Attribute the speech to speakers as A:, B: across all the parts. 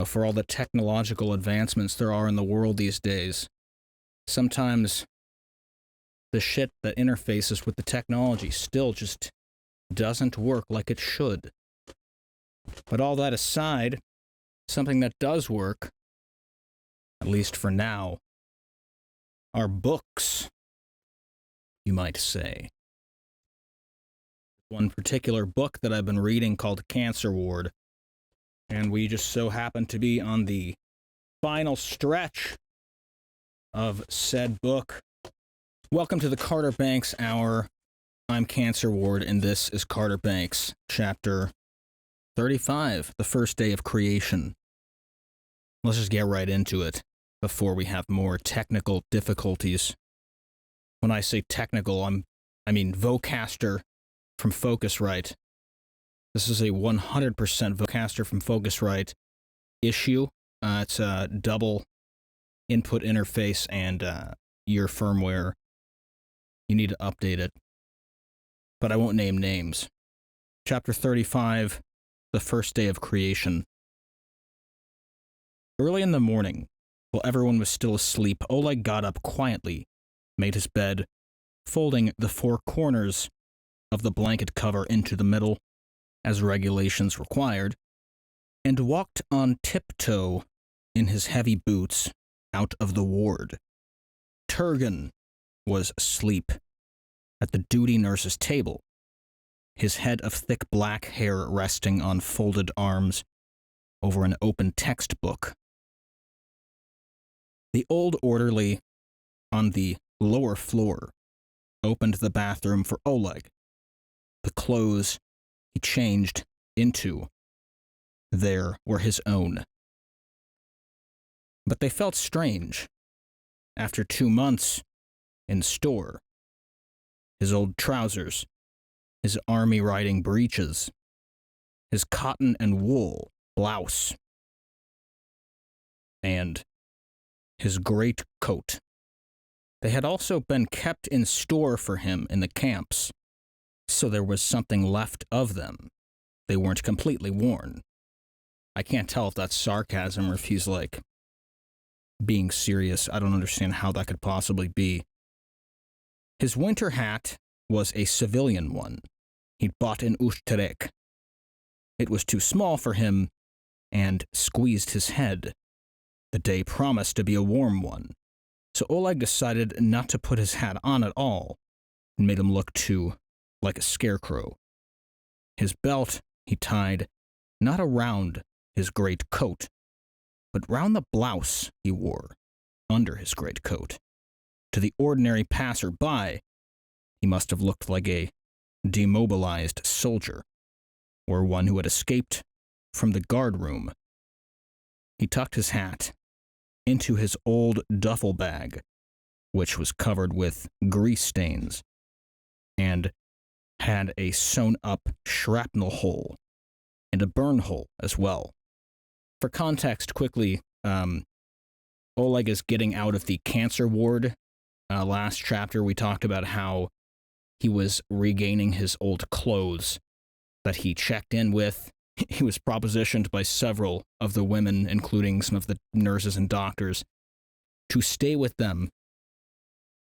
A: for all the technological advancements there are in the world these days, sometimes the shit that interfaces with the technology still just doesn't work like it should. But all that aside, something that does work, at least for now, are books, you might say. One particular book that I've been reading called Cancer Ward, and we just so happen to be on the final stretch of said book. Welcome to the Carter Banks Hour. I'm Cancer Ward, and this is Carter Banks, chapter 35, The First Day of Creation. Let's just get right into it before we have more technical difficulties. When I say technical, I mean Vocaster from Focusrite. This is a 100% Vocaster from Focusrite issue. It's a double input interface and your firmware. You need to update it. But I won't name names. Chapter 35, The First Day of Creation. Early in the morning, while everyone was still asleep, Oleg got up quietly, made his bed, folding the four corners of the blanket cover into the middle, as regulations required, and walked on tiptoe in his heavy boots out of the ward. Turgan was asleep at the duty nurse's table, his head of thick black hair resting on folded arms over an open textbook. The old orderly on the lower floor opened the bathroom for Oleg. The clothes he changed into there were his own. But they felt strange. After 2 months in store, his old trousers, his army riding breeches, his cotton and wool blouse, and his great coat. They had also been kept in store for him in the camps, so there was something left of them. They weren't completely worn. I can't tell if that's sarcasm or if he's, being serious. I don't understand how that could possibly be. His winter hat was a civilian one he'd bought in Ushterek. It was too small for him and squeezed his head. The day promised to be a warm one, so Oleg decided not to put his hat on at all and made him look too like a scarecrow. His belt he tied not around his great coat, but round the blouse he wore under his great coat. To the ordinary passer-by, he must have looked like a demobilized soldier, or one who had escaped from the guard room. He tucked his hat into his old duffel bag, which was covered with grease stains, and had a sewn-up shrapnel hole, and a burn hole as well. For context, quickly, Oleg is getting out of the cancer ward. Last chapter, we talked about how he was regaining his old clothes that he checked in with. He was propositioned by several of the women, including some of the nurses and doctors, to stay with them.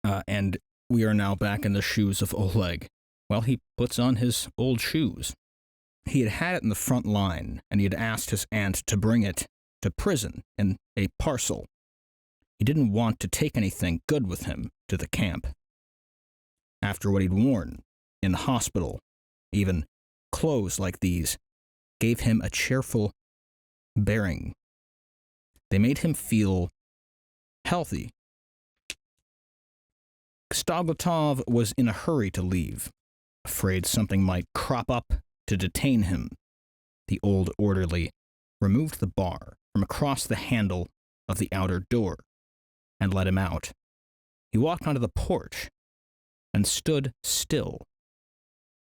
A: And we are now back in the shoes of Oleg. Well, he puts on his old shoes. He had had it in the front line, and he had asked his aunt to bring it to prison in a parcel. He didn't want to take anything good with him to the camp. After what he'd worn in the hospital, even clothes like these gave him a cheerful bearing. They made him feel healthy. Kostoglotov was in a hurry to leave, afraid something might crop up to detain him. The old orderly removed the bar from across the handle of the outer door and let him out. He walked onto the porch and stood still.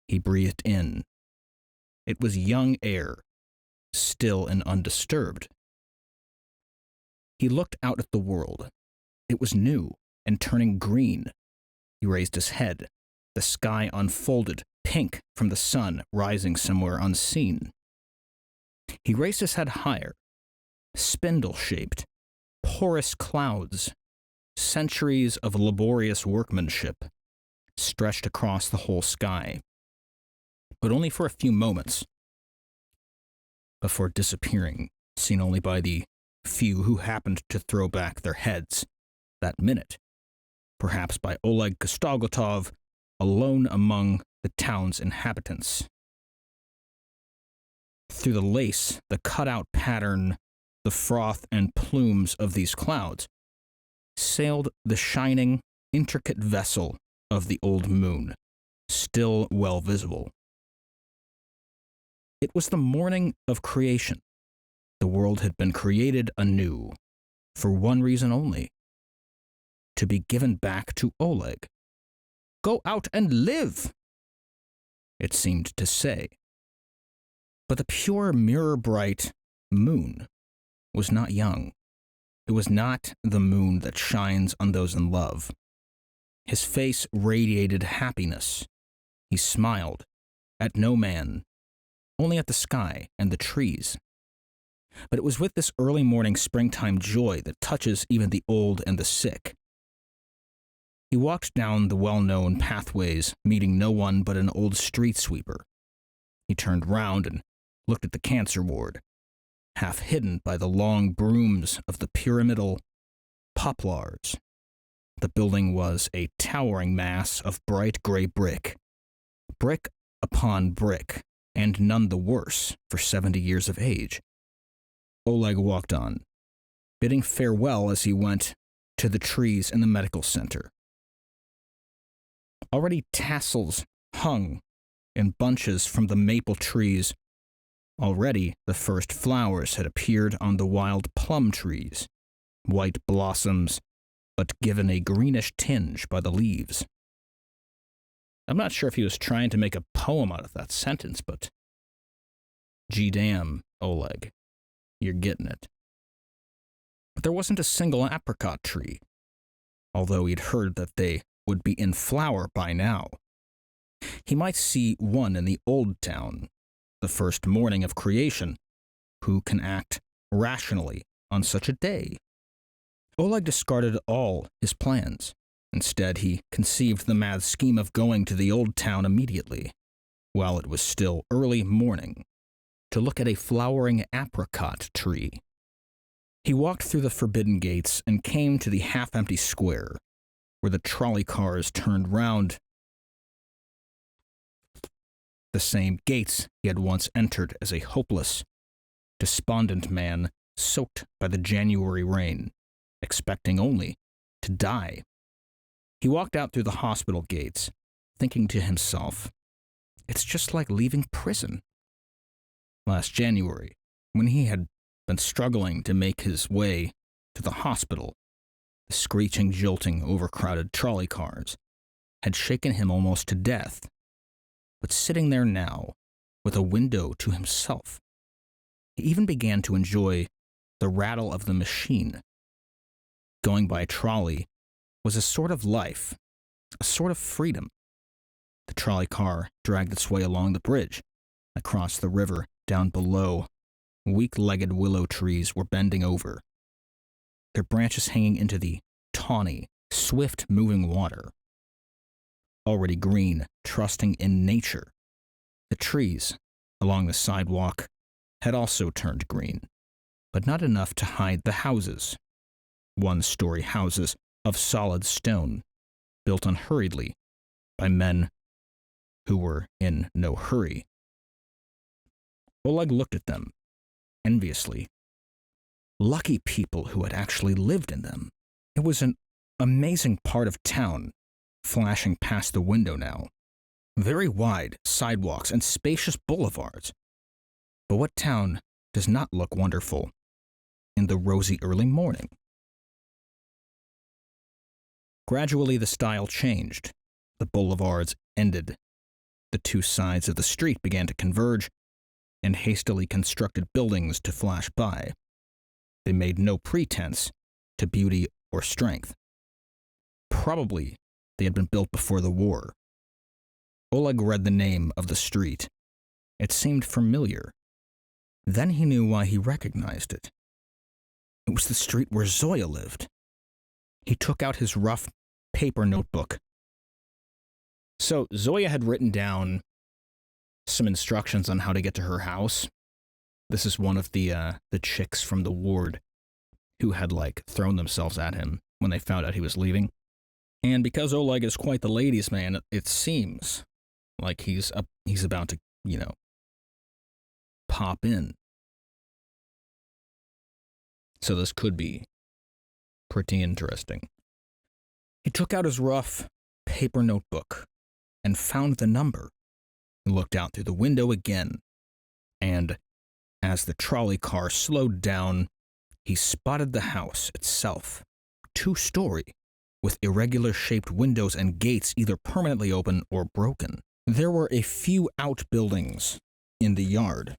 A: He breathed in. It was young air, still and undisturbed. He looked out at the world. It was new and turning green. He raised his head. The sky unfolded, pink from the sun rising somewhere unseen. He raised his head higher. spindle-shaped, porous clouds, centuries of laborious workmanship, stretched across the whole sky, but only for a few moments, before disappearing, seen only by the few who happened to throw back their heads that minute, perhaps by Oleg Kostoglotov, alone among the town's inhabitants. Through the lace, the cut-out pattern, the froth and plumes of these clouds, sailed the shining, intricate vessel of the old moon, still well visible. It was the morning of creation. The world had been created anew, for one reason only: to be given back to Oleg. Go out and live, it seemed to say. But the pure, mirror-bright moon was not young. It was not the moon that shines on those in love. His face radiated happiness. He smiled at no man, only at the sky and the trees. But it was with this early morning springtime joy that touches even the old and the sick. He walked down the well-known pathways, meeting no one but an old street sweeper. He turned round and looked at the cancer ward, half hidden by the long brooms of the pyramidal poplars. The building was a towering mass of bright gray brick upon brick, and none the worse for 70 years of age. Oleg walked on, bidding farewell as he went to the trees in the medical center. Already tassels hung in bunches from the maple trees. Already the first flowers had appeared on the wild plum trees, white blossoms, but given a greenish tinge by the leaves. I'm not sure if he was trying to make a poem out of that sentence, but gee damn, Oleg, you're getting it. But there wasn't a single apricot tree, although he'd heard that they would be in flower by now. He might see one in the old town, the first morning of creation. Who can act rationally on such a day? Oleg discarded all his plans. Instead, he conceived the mad scheme of going to the old town immediately, while it was still early morning, to look at a flowering apricot tree. He walked through the forbidden gates and came to the half-empty square, where the trolley cars turned round, the same gates he had once entered as a hopeless, despondent man soaked by the January rain, expecting only to die. He walked out through the hospital gates, thinking to himself, it's just like leaving prison. Last January, when he had been struggling to make his way to the hospital, the screeching, jolting, overcrowded trolley cars had shaken him almost to death. But sitting there now, with a window to himself, he even began to enjoy the rattle of the machine. Going by trolley was a sort of life, a sort of freedom. The trolley car dragged its way along the bridge, across the river, down below. Weak-legged willow trees were bending over, their branches hanging into the tawny, swift-moving water. Already green, trusting in nature, the trees along the sidewalk had also turned green, but not enough to hide the houses. One-story houses of solid stone, built unhurriedly by men who were in no hurry. Oleg looked at them, enviously. Lucky people who had actually lived in them. It was an amazing part of town, flashing past the window now. Very wide sidewalks and spacious boulevards. But what town does not look wonderful in the rosy early morning? Gradually the style changed. The boulevards ended. The two sides of the street began to converge, and hastily constructed buildings to flash by. They made no pretense to beauty or strength. Probably they had been built before the war. Oleg read the name of the street. It seemed familiar. Then he knew why he recognized it. It was the street where Zoya lived. He took out his rough paper notebook. So Zoya had written down some instructions on how to get to her house. This is one of the chicks from the ward who had, like, thrown themselves at him when they found out he was leaving. And because Oleg is quite the ladies' man, it seems like he's about to, pop in. So this could be pretty interesting. He took out his rough paper notebook and found the number. He looked out through the window again, and as the trolley car slowed down, he spotted the house itself, 2-story, with irregular-shaped windows and gates either permanently open or broken. There were a few outbuildings in the yard.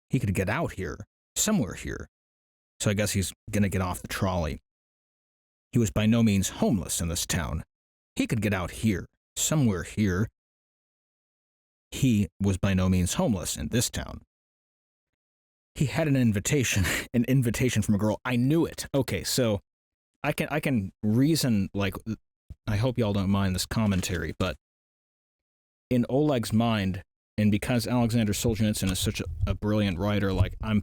A: He could get out here, somewhere here, so I guess he's gonna get off the trolley. He was by no means homeless in this town. He could get out here, somewhere here. He was by no means homeless in this town. He had an invitation from a girl. I knew it. Okay, so I can reason, like, I hope y'all don't mind this commentary, but in Oleg's mind, and because Alexander Solzhenitsyn is such a brilliant writer, like, I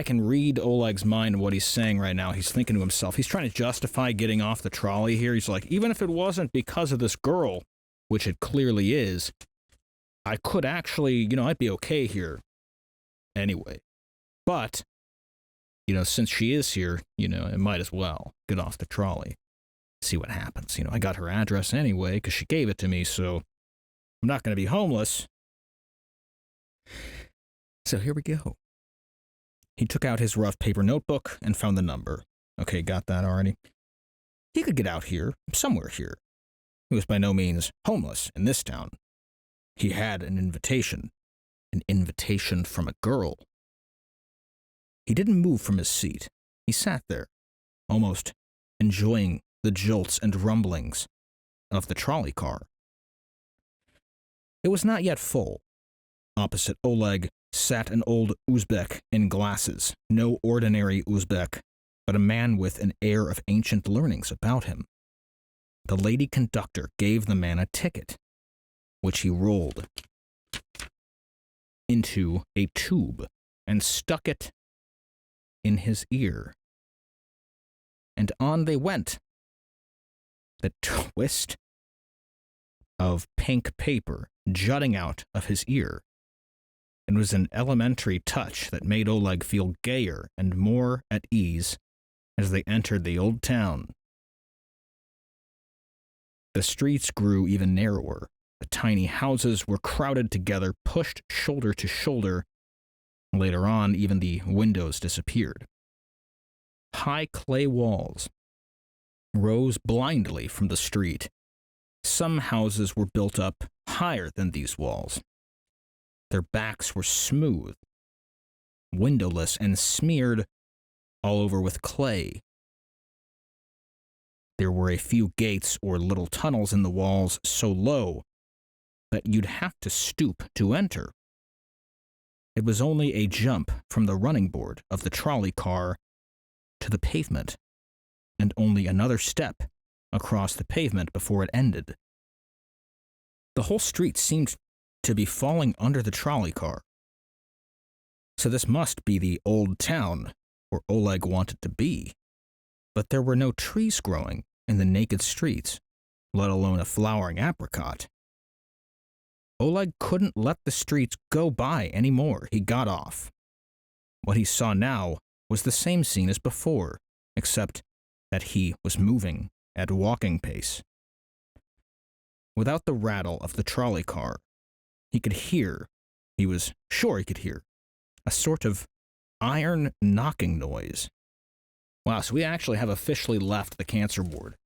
A: can read Oleg's mind and what he's saying right now. He's thinking to himself, he's trying to justify getting off the trolley here. He's like, even if it wasn't because of this girl, which it clearly is, I could actually, I'd be okay here anyway. But, since she is here, it might as well get off the trolley, see what happens. I got her address anyway because she gave it to me, so I'm not going to be homeless. So here we go. He took out his rough paper notebook and found the number. Okay, got that already. He could get out here, somewhere here. He was by no means homeless in this town. He had an invitation from a girl. He didn't move from his seat. He sat there, almost enjoying the jolts and rumblings of the trolley car. It was not yet full. Opposite Oleg sat an old Uzbek in glasses, no ordinary Uzbek, but a man with an air of ancient learnings about him. The lady conductor gave the man a ticket, which he rolled into a tube and stuck it in his ear. And on they went. The twist of pink paper jutting out of his ear. It was an elementary touch that made Oleg feel gayer and more at ease as they entered the old town. The streets grew even narrower. The tiny houses were crowded together, pushed shoulder to shoulder. Later on, even the windows disappeared. High clay walls rose blindly from the street. Some houses were built up higher than these walls. Their backs were smooth, windowless, and smeared all over with clay. There were a few gates or little tunnels in the walls so low that you'd have to stoop to enter. It was only a jump from the running board of the trolley car to the pavement, and only another step across the pavement before it ended. The whole street seemed to be falling under the trolley car. So this must be the old town where Oleg wanted to be. But there were no trees growing in the naked streets, let alone a flowering apricot. Oleg couldn't let the streets go by anymore. He got off. What he saw now was the same scene as before, except that he was moving at walking pace. Without the rattle of the trolley car, he was sure he could hear, a sort of iron knocking noise. Wow, so we actually have officially left the cancer ward.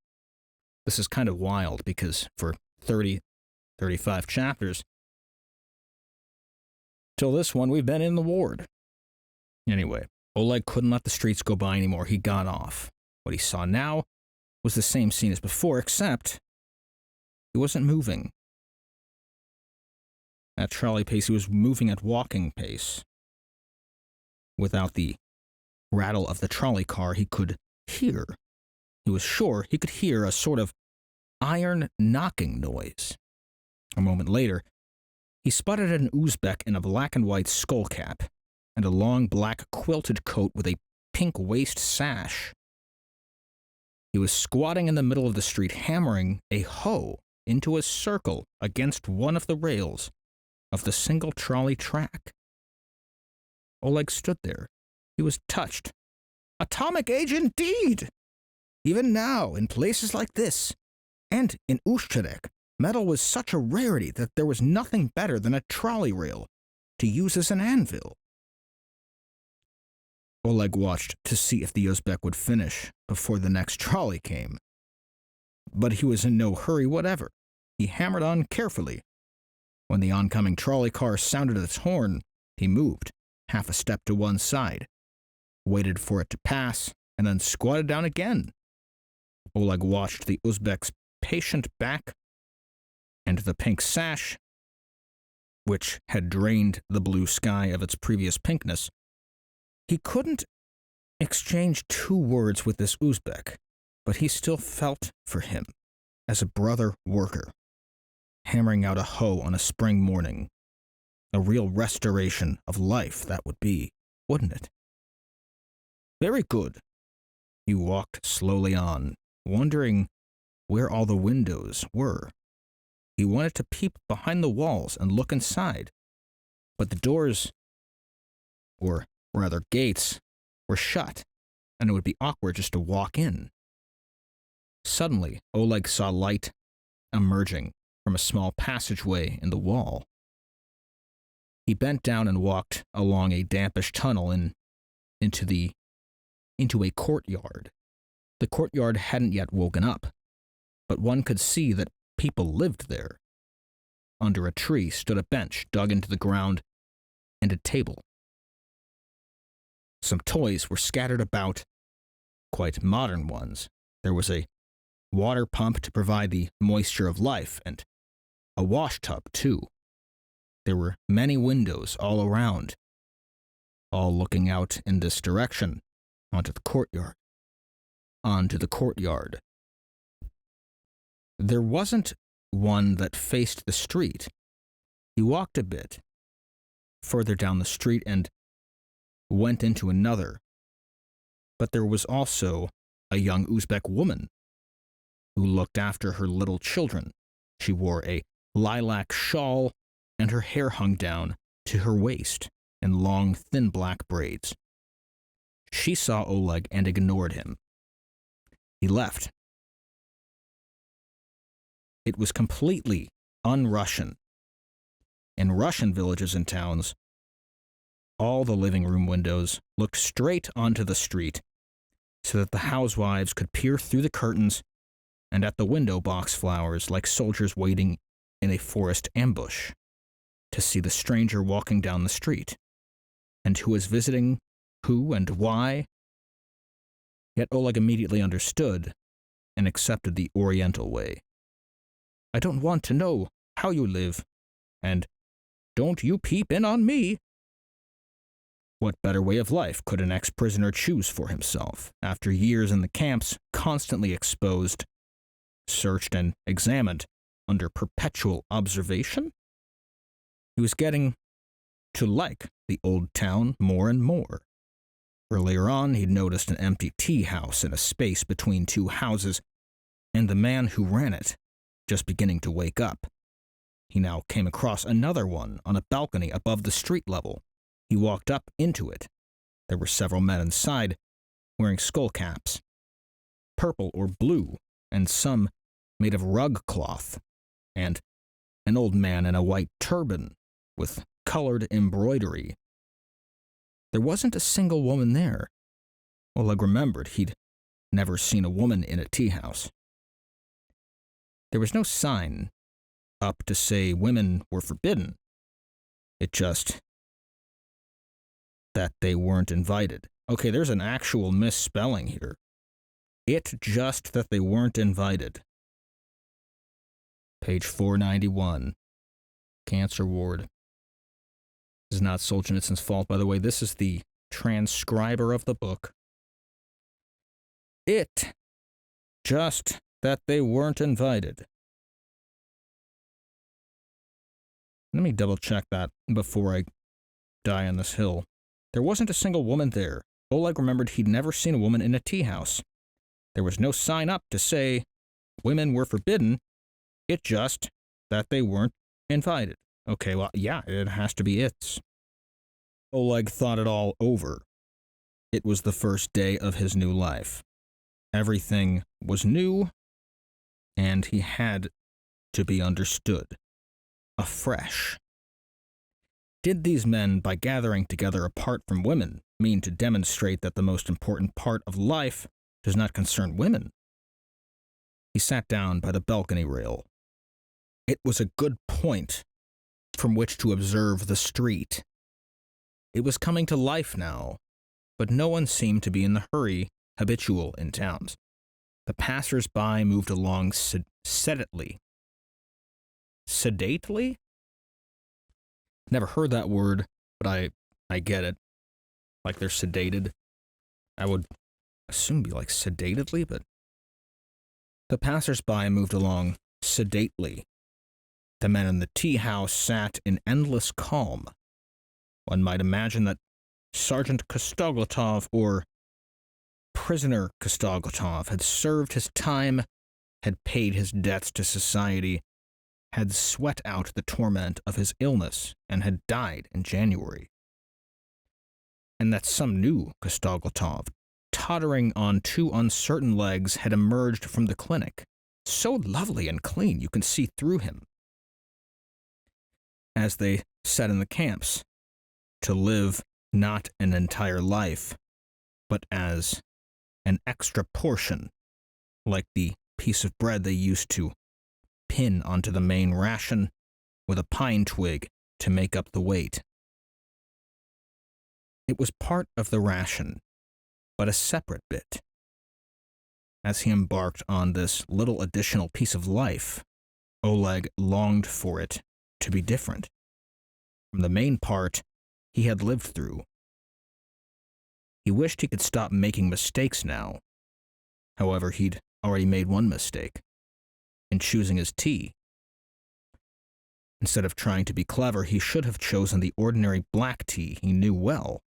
A: This is kind of wild because for 35 chapters, till this one, we've been in the ward. Anyway, Oleg couldn't let the streets go by anymore. He got off. What he saw now was the same scene as before, except he wasn't moving at trolley pace. He was moving at walking pace without the rattle of the trolley car he could hear. He was sure he could hear a sort of iron knocking noise. A moment later, he spotted an Uzbek in a black and white skull cap and a long black quilted coat with a pink waist sash. He was squatting in the middle of the street, hammering a hoe into a circle against one of the rails of the single trolley track. Oleg stood there. He was touched. Atomic age indeed! Even now, in places like this, and in Ushcharek, metal was such a rarity that there was nothing better than a trolley rail to use as an anvil. Oleg watched to see if the Uzbek would finish before the next trolley came. But he was in no hurry whatever. He hammered on carefully. When the oncoming trolley car sounded its horn, he moved half a step to one side, waited for it to pass, and then squatted down again. Oleg watched the Uzbek's patient back and the pink sash, which had drained the blue sky of its previous pinkness. He couldn't exchange 2 words with this Uzbek, but he still felt for him as a brother worker, hammering out a hoe on a spring morning. A real restoration of life that would be, wouldn't it? Very good. He walked slowly on, wondering where all the windows were. He wanted to peep behind the walls and look inside, but the doors, or rather gates, were shut, and it would be awkward just to walk in. Suddenly, Oleg saw light emerging from a small passageway in the wall. He bent down and walked along a dampish tunnel into a courtyard. The courtyard hadn't yet woken up, but one could see that people lived there. Under a tree stood a bench dug into the ground and a table. Some toys were scattered about, quite modern ones. There was a water pump to provide the moisture of life, and a wash tub, too. There were many windows all around, all looking out in this direction, onto the courtyard. There wasn't one that faced the street. He walked a bit further down the street and went into another. But there was also a young Uzbek woman who looked after her little children. She wore a lilac shawl, and her hair hung down to her waist in long, thin black braids. She saw Oleg and ignored him. He left. It was completely un-Russian. In Russian villages and towns, all the living room windows looked straight onto the street so that the housewives could peer through the curtains and at the window box flowers like soldiers waiting in a forest ambush to see the stranger walking down the street, and who was visiting, who and why. Yet Oleg immediately understood and accepted the Oriental way. I don't want to know how you live, and don't you peep in on me. What better way of life could an ex-prisoner choose for himself after years in the camps, constantly exposed, searched and examined under perpetual observation? He was getting to like the old town more and more. Earlier on, he'd noticed an empty tea house in a space between 2 houses, and the man who ran it just beginning to wake up. He now came across another one on a balcony above the street level. He walked up into it. There were several men inside, wearing skull caps, purple or blue, and some made of rug cloth, and an old man in a white turban with colored embroidery. There wasn't a single woman there. Oleg remembered he'd never seen a woman in a tea house. There was no sign up to say women were forbidden. It just that they weren't invited. Okay, there's an actual misspelling here. It just that they weren't invited. Page 491. Cancer ward. This is not Solzhenitsyn's fault, by the way. This is the transcriber of the book. It, just that they weren't invited. Let me double-check that before I die on this hill. There wasn't a single woman there. Oleg remembered he'd never seen a woman in a tea house. There was no sign up to say women were forbidden. It just that they weren't invited. Okay, well, yeah, it has to be it's. Oleg thought it all over. It was the first day of his new life. Everything was new, and he had to be understood afresh. Did these men, by gathering together apart from women, mean to demonstrate that the most important part of life does not concern women? He sat down by the balcony rail. It was a good point from which to observe the street. It was coming to life now, but no one seemed to be in the hurry habitual in towns. The passers-by moved along sedately. Sedately? Never heard that word, but I get it. Like they're sedated. I would assume be like sedatedly, but... The passers-by moved along sedately. The men in the tea house sat in endless calm. One might imagine that Sergeant Kostoglotov or Prisoner Kostoglotov had served his time, had paid his debts to society, had sweat out the torment of his illness, and had died in January. And that some new Kostoglotov, tottering on two uncertain legs, had emerged from the clinic, so lovely and clean you can see through him. As they sat in the camps, to live not an entire life, but as an extra portion, like the piece of bread they used to pin onto the main ration with a pine twig to make up the weight. It was part of the ration, but a separate bit. As he embarked on this little additional piece of life, Oleg longed for it to be different from the main part he had lived through. He wished he could stop making mistakes now. However, he'd already made one mistake in choosing his tea. Instead of trying to be clever, he should have chosen the ordinary black tea he knew well.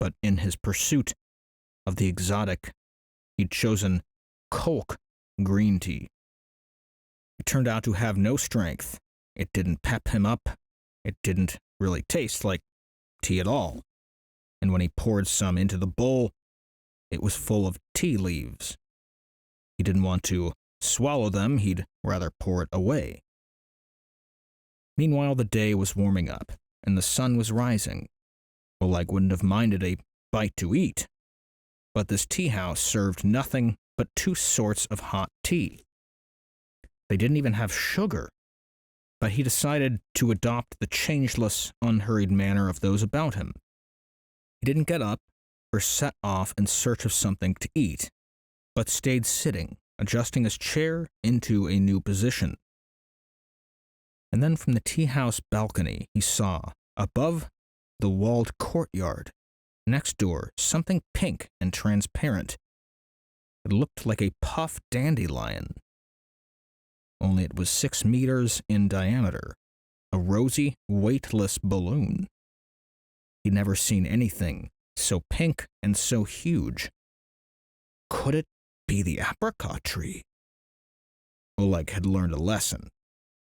A: But in his pursuit of the exotic, he'd chosen Coke green tea. It turned out to have no strength. It didn't pep him up. It didn't really taste like tea at all. And when he poured some into the bowl, it was full of tea leaves. He didn't want to swallow them, he'd rather pour it away. Meanwhile, the day was warming up, and the sun was rising. Oleg wouldn't have minded a bite to eat, but this tea house served nothing but two sorts of hot tea. They didn't even have sugar, but he decided to adopt the changeless, unhurried manner of those about him. He didn't get up or set off in search of something to eat, but stayed sitting, adjusting his chair into a new position. And then from the tea house balcony, he saw, above the walled courtyard, next door, something pink and transparent. It looked like a puff dandelion, only it was 6 meters in diameter, a rosy, weightless balloon. He'd never seen anything so pink and so huge. Could it be the apricot tree? Oleg had learned a lesson.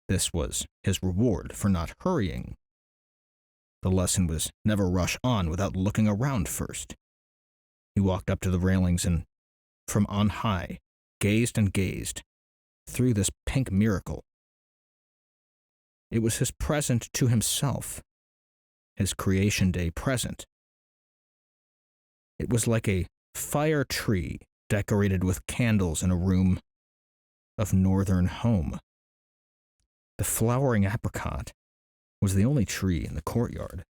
A: This was his reward for not hurrying. The lesson was never rush on without looking around first. He walked up to the railings and, from on high, gazed and gazed through this pink miracle. It was his present to himself, his creation day present. It was like a fire tree decorated with candles in a room of northern home. The flowering apricot was the only tree in the courtyard,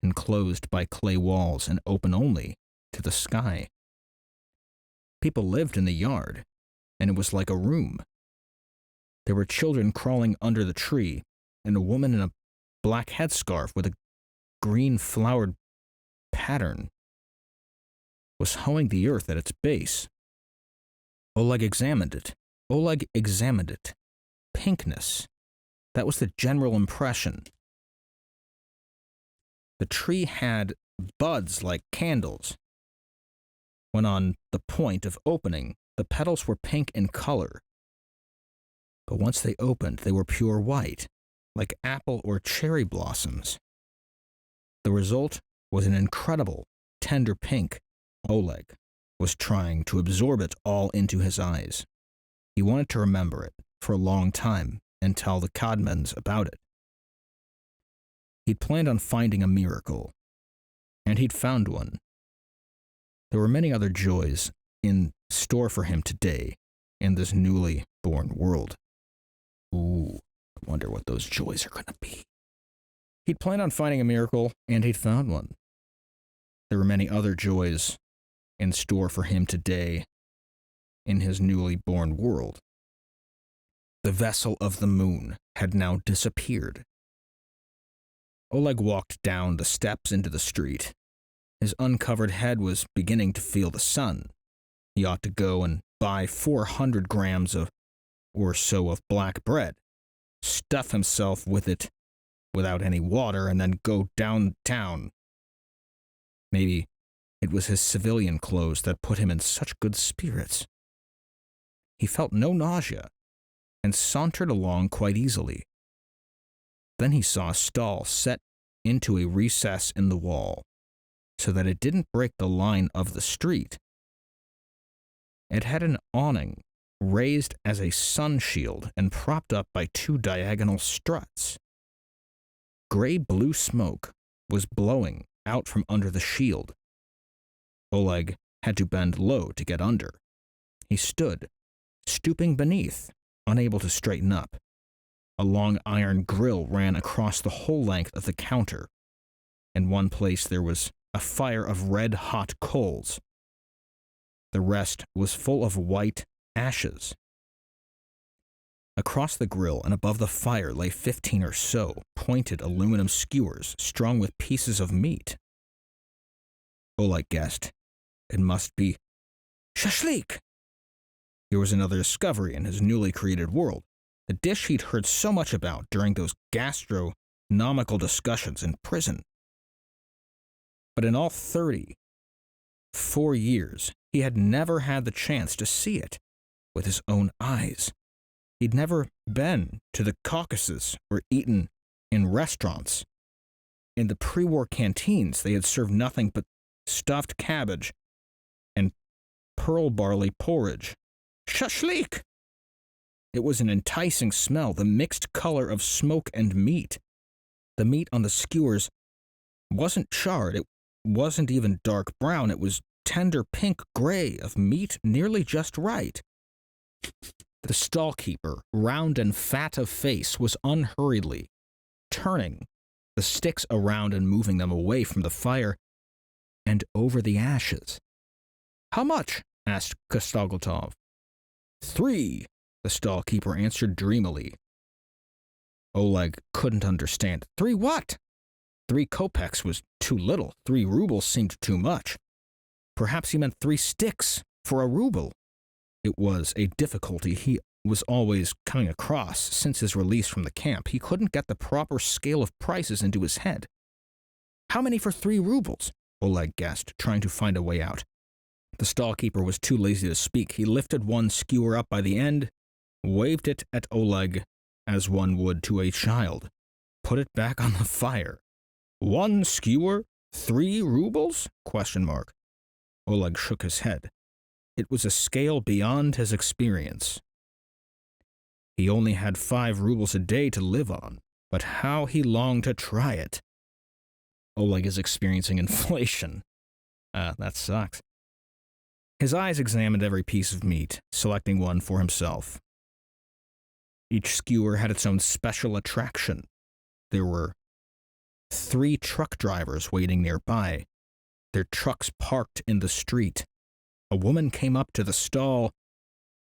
A: enclosed by clay walls and open only to the sky. People lived in the yard, and it was like a room. There were children crawling under the tree, and a woman in a black headscarf with a green flowered pattern was hoeing the earth at its base. Oleg examined it. Pinkness. That was the general impression. The tree had buds like candles. When on the point of opening, the petals were pink in color. But once they opened, they were pure white, like apple or cherry blossoms. The result was an incredible, tender pink. Oleg was trying to absorb it all into his eyes. He wanted to remember it for a long time and tell the Kadmans about it. He'd planned on finding a miracle, and he'd found one. There were many other joys in store for him today in this newly born world. Ooh, I wonder what those joys are going to be. He'd planned on finding a miracle, and he'd found one. There were many other joys in store for him today in his newly born world. The vessel of the moon had now disappeared. Oleg walked down the steps into the street. His uncovered head was beginning to feel the sun. He ought to go and buy 400 grams or so of black bread, stuff himself with it without any water, and then go downtown. Maybe it was his civilian clothes that put him in such good spirits. He felt no nausea and sauntered along quite easily. Then he saw a stall set into a recess in the wall so that it didn't break the line of the street. It had an awning raised as a sun shield and propped up by two diagonal struts. Gray-blue smoke was blowing out from under the shield. Oleg had to bend low to get under. He stood, stooping beneath, unable to straighten up. A long iron grill ran across the whole length of the counter. In one place there was a fire of red-hot coals. The rest was full of white ashes. Across the grill and above the fire lay 15 or so pointed aluminum skewers strung with pieces of meat. Oleg guessed it must be shashlik. Here was another discovery in his newly created world, the dish he'd heard so much about during those gastronomical discussions in prison. But in all 34 years, he had never had the chance to see it with his own eyes. He'd never been to the Caucasus or eaten in restaurants. In the pre-war canteens, they had served nothing but stuffed cabbage and pearl barley porridge. Shashlik! It was an enticing smell, the mixed color of smoke and meat. The meat on the skewers wasn't charred, it wasn't even dark brown, it was tender pink gray of meat nearly just right. The stall-keeper, round and fat of face, was unhurriedly turning the sticks around and moving them away from the fire and over the ashes. "How much?" asked Kostoglotov. 3, the stall-keeper answered dreamily. Oleg couldn't understand. 3 what? 3 kopecks was too little. 3 rubles seemed too much. Perhaps he meant 3 sticks for a ruble. It was a difficulty he was always coming across since his release from the camp. He couldn't get the proper scale of prices into his head. "How many for 3 rubles? Oleg guessed, trying to find a way out. The stall-keeper was too lazy to speak. He lifted one skewer up by the end, waved it at Oleg as one would to a child, put it back on the fire. 1 skewer? 3 rubles? ? Oleg shook his head. It was a scale beyond his experience. He only had 5 rubles a day to live on, but how he longed to try it. Oleg is experiencing inflation. That sucks. His eyes examined every piece of meat, selecting one for himself. Each skewer had its own special attraction. There were 3 truck drivers waiting nearby, their trucks parked in the street. A woman came up to the stall,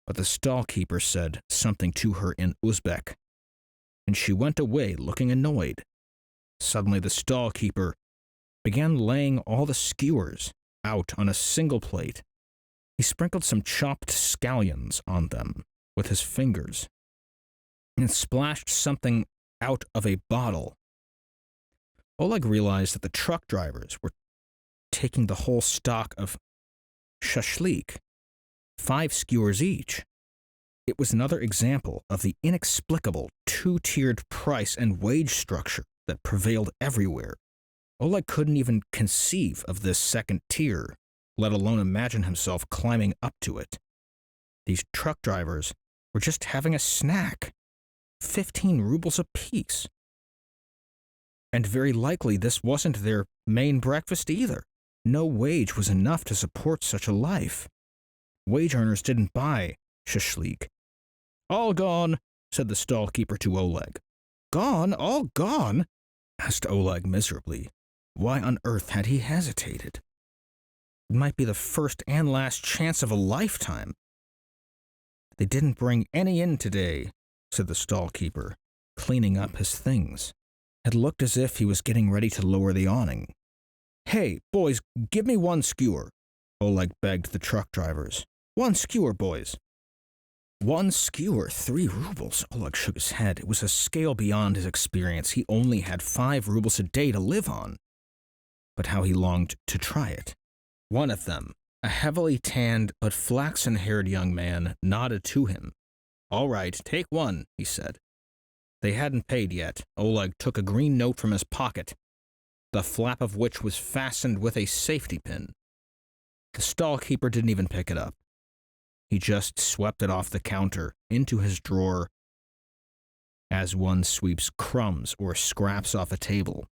A: but the stall-keeper said something to her in Uzbek, and she went away looking annoyed. Suddenly the stall-keeper began laying all the skewers out on a single plate. He sprinkled some chopped scallions on them with his fingers and splashed something out of a bottle. Oleg realized that the truck drivers were taking the whole stock of shashlik, 5 skewers each. It was another example of the inexplicable two-tiered price and wage structure that prevailed everywhere. Oleg couldn't even conceive of this second tier, let alone imagine himself climbing up to it. These truck drivers were just having a snack, 15 rubles apiece. And very likely this wasn't their main breakfast either. No wage was enough to support such a life. Wage earners didn't buy shashlik. "All gone," said the stall keeper to Oleg. "Gone? All gone?" asked Oleg miserably. Why on earth had he hesitated? It might be the first and last chance of a lifetime. "They didn't bring any in today," said the stall keeper, cleaning up his things. It looked as if he was getting ready to lower the awning. "Hey, boys, give me 1 skewer," Oleg begged the truck drivers. "1 skewer, boys." 1 skewer, 3 rubles. Oleg shook his head. It was a scale beyond his experience. He only had 5 rubles a day to live on. But how he longed to try it. One of them, a heavily tanned but flaxen-haired young man, nodded to him. "All right, take 1, he said. They hadn't paid yet. Oleg took a green note from his pocket, the flap of which was fastened with a safety pin. The stall keeper didn't even pick it up. He just swept it off the counter into his drawer as one sweeps crumbs or scraps off a table.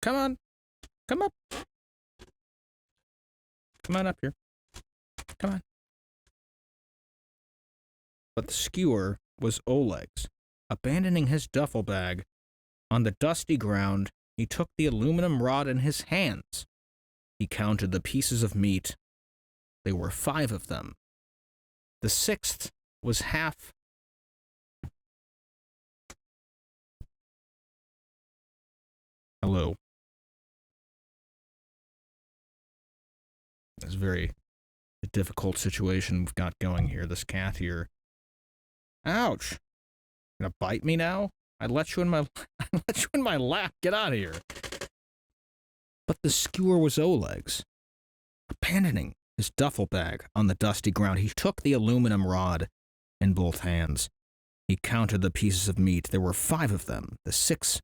A: "Come on, come up. Come on up here. Come on." But the skewer was Oleg's. Abandoning his duffel bag, on the dusty ground, he took the aluminum rod in his hands. He counted the pieces of meat. There were 5 of them. The 6th was half. Hello. It's a very difficult situation we've got going here. This cat here. Ouch! Gonna bite me now? I let you in my lap. Get out of here. But the skewer was Oleg's. Abandoning his duffel bag on the dusty ground, he took the aluminum rod in both hands. He counted the pieces of meat. There were 5 of them. The 6th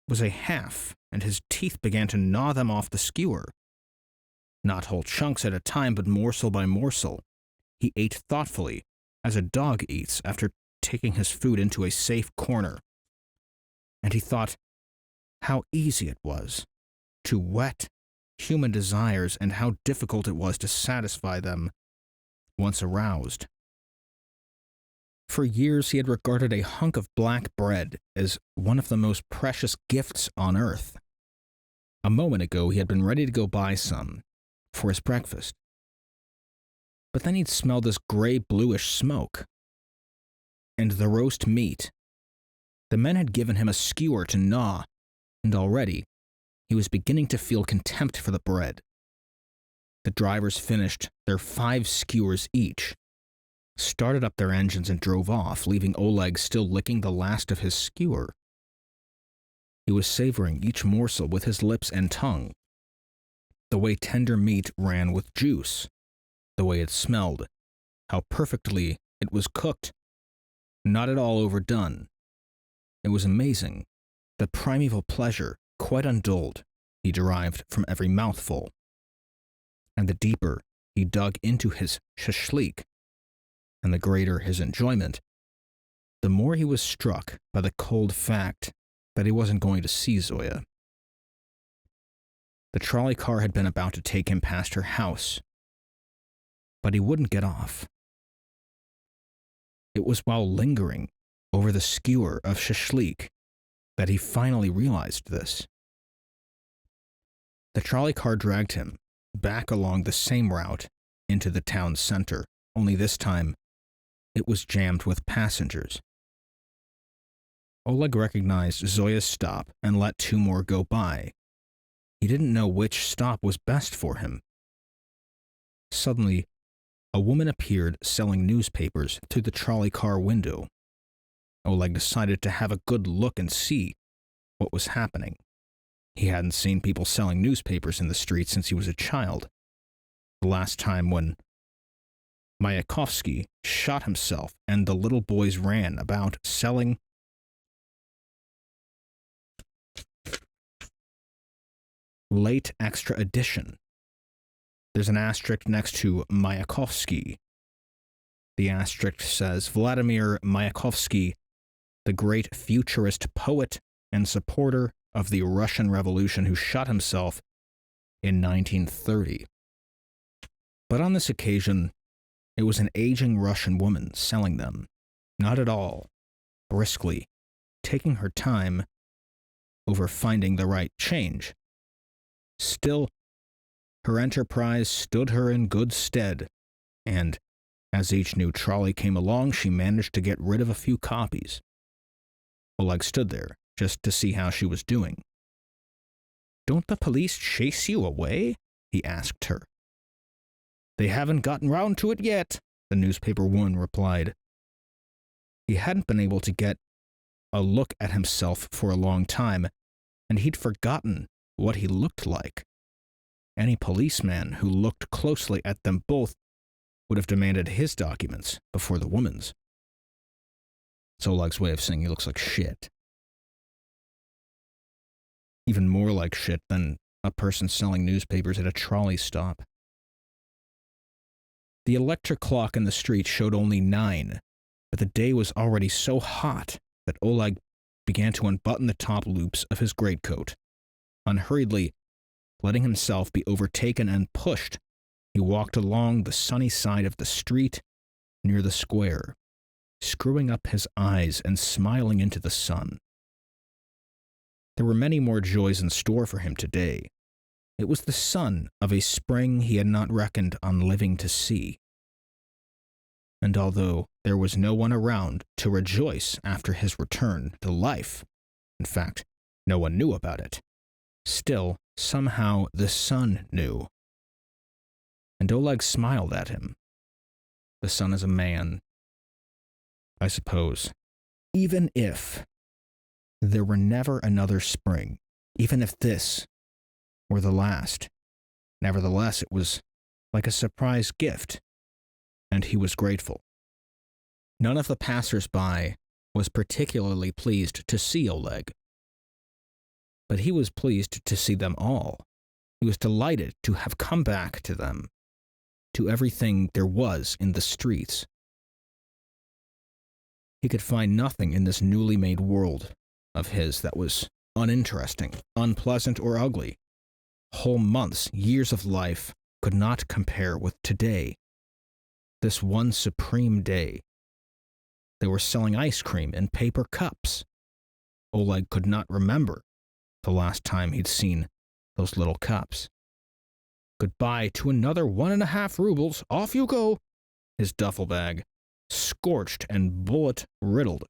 A: was a half, and his teeth began to gnaw them off the skewer. Not whole chunks at a time, but morsel by morsel. He ate thoughtfully, as a dog eats after taking his food into a safe corner. And he thought how easy it was to whet human desires and how difficult it was to satisfy them once aroused. For years he had regarded a hunk of black bread as one of the most precious gifts on earth. A moment ago he had been ready to go buy some for his breakfast. But then he'd smelled this gray-bluish smoke. And the roast meat. The men had given him a skewer to gnaw, and already he was beginning to feel contempt for the bread. The drivers finished their 5 skewers each, started up their engines and drove off, leaving Oleg still licking the last of his skewer. He was savoring each morsel with his lips and tongue. The way tender meat ran with juice, the way it smelled, how perfectly it was cooked, not at all overdone. It was amazing, the primeval pleasure, quite undulled, he derived from every mouthful. And the deeper he dug into his shashlik, and the greater his enjoyment, the more he was struck by the cold fact that he wasn't going to see Zoya. The trolley car had been about to take him past her house, but he wouldn't get off. It was while lingering over the skewer of shashlik that he finally realized this. The trolley car dragged him back along the same route into the town center, only this time it was jammed with passengers. Oleg recognized Zoya's stop and let 2 more go by. He didn't know which stop was best for him. Suddenly, a woman appeared selling newspapers through the trolley car window. Oleg decided to have a good look and see what was happening. He hadn't seen people selling newspapers in the street since he was a child. The last time when Mayakovsky shot himself and the little boys ran about selling late extra edition. There's an asterisk next to Mayakovsky. The asterisk says Vladimir Mayakovsky, the great futurist poet and supporter of the Russian Revolution who shot himself in 1930. But on this occasion, it was an aging Russian woman selling them, not at all briskly, taking her time over finding the right change. Still, her enterprise stood her in good stead, and as each new trolley came along, she managed to get rid of a few copies. Oleg stood there just to see how she was doing. "Don't the police chase you away?" he asked her. "They haven't gotten round to it yet," the newspaper woman replied. He hadn't been able to get a look at himself for a long time, and he'd forgotten what he looked like. Any policeman who looked closely at them both would have demanded his documents before the woman's. It's Oleg's way of saying he looks like shit. Even more like shit than a person selling newspapers at a trolley stop. The electric clock in the street showed only 9, but the day was already so hot that Oleg began to unbutton the top loops of his greatcoat. Unhurriedly, letting himself be overtaken and pushed, he walked along the sunny side of the street near the square, screwing up his eyes and smiling into the sun. There were many more joys in store for him today. It was the sun of a spring he had not reckoned on living to see. And although there was no one around to rejoice after his return to life, in fact, no one knew about it, still, somehow the sun knew. And Oleg smiled at him. The sun is a man, I suppose. Even if there were never another spring, even if this were the last, nevertheless it was like a surprise gift, and he was grateful. None of the passers-by was particularly pleased to see Oleg, but he was pleased to see them all. He was delighted to have come back to them, to everything there was in the streets. He could find nothing in this newly made world of his that was uninteresting, unpleasant, or ugly. Whole months, years of life could not compare with today. This one supreme day. They were selling ice cream in paper cups. Oleg could not remember the last time he'd seen those little cups. Goodbye to another 1.5 rubles. Off you go. His duffel bag, scorched and bullet-riddled,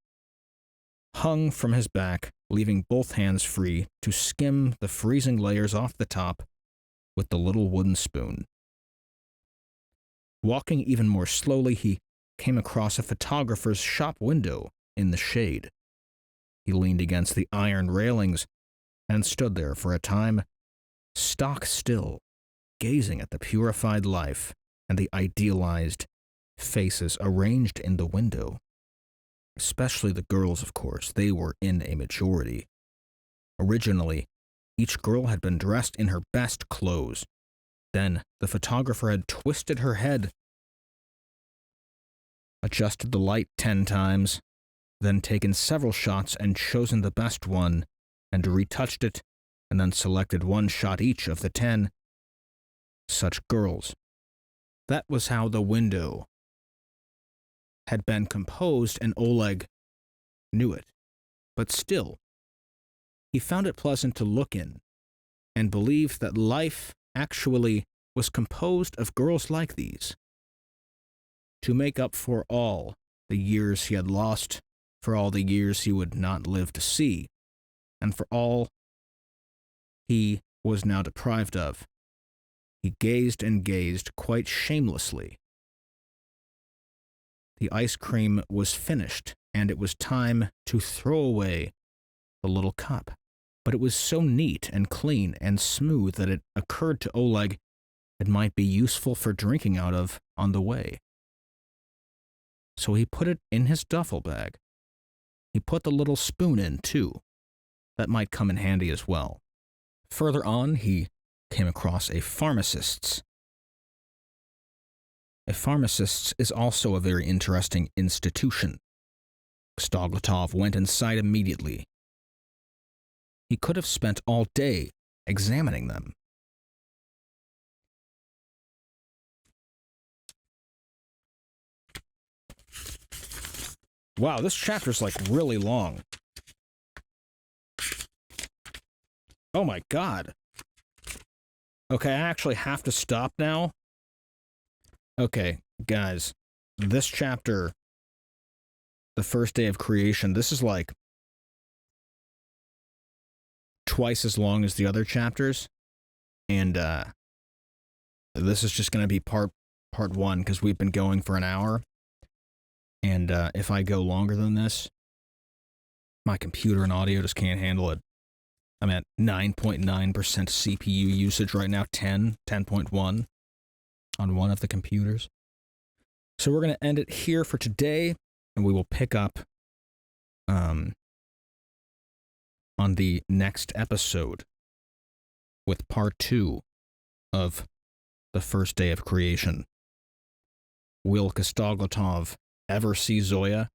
A: hung from his back, leaving both hands free to skim the freezing layers off the top with the little wooden spoon. Walking even more slowly, he came across a photographer's shop window in the shade. He leaned against the iron railings and stood there for a time, stock still, gazing at the purified life and the idealized faces arranged in the window. Especially the girls, of course. They were in a majority. Originally, each girl had been dressed in her best clothes. Then the photographer had twisted her head, adjusted the light 10 times, then taken several shots and chosen the best one, and retouched it, and then selected one shot each of the 10 such girls. That was how the window had been composed, and Oleg knew it. But still, he found it pleasant to look in, and believed that life actually was composed of girls like these. To make up for all the years he had lost, for all the years he would not live to see, and for all he was now deprived of. He gazed and gazed quite shamelessly. The ice cream was finished, and it was time to throw away the little cup. But it was so neat and clean and smooth that it occurred to Oleg it might be useful for drinking out of on the way. So he put it in his duffel bag. He put the little spoon in, too. That might come in handy as well. Further on, he came across a pharmacist's. A pharmacist's is also a very interesting institution. Kostoglotov went inside immediately. He could have spent all day examining them. Wow, this chapter's like really long. Oh my god. Okay, I actually have to stop now. Okay, guys, this chapter, the first day of creation, this is like twice as long as the other chapters, and this is just going to be part one because we've been going for an hour, and if I go longer than this, my computer and audio just can't handle it. I'm at 9.9% CPU usage right now, 10.1 on one of the computers. So we're going to end it here for today, and we will pick up on the next episode with part 2 of the first day of creation. Will Kostoglotov ever see Zoya,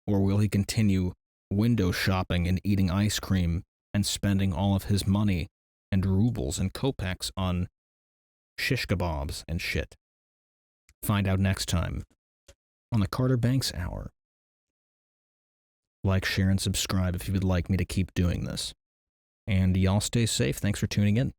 A: or will he continue window shopping and eating ice cream and spending all of his money and rubles and kopecks on shish kebabs and shit? Find out next time on the Carter Banks Hour. Like, share, and subscribe if you would like me to keep doing this. And y'all stay safe. Thanks for tuning in.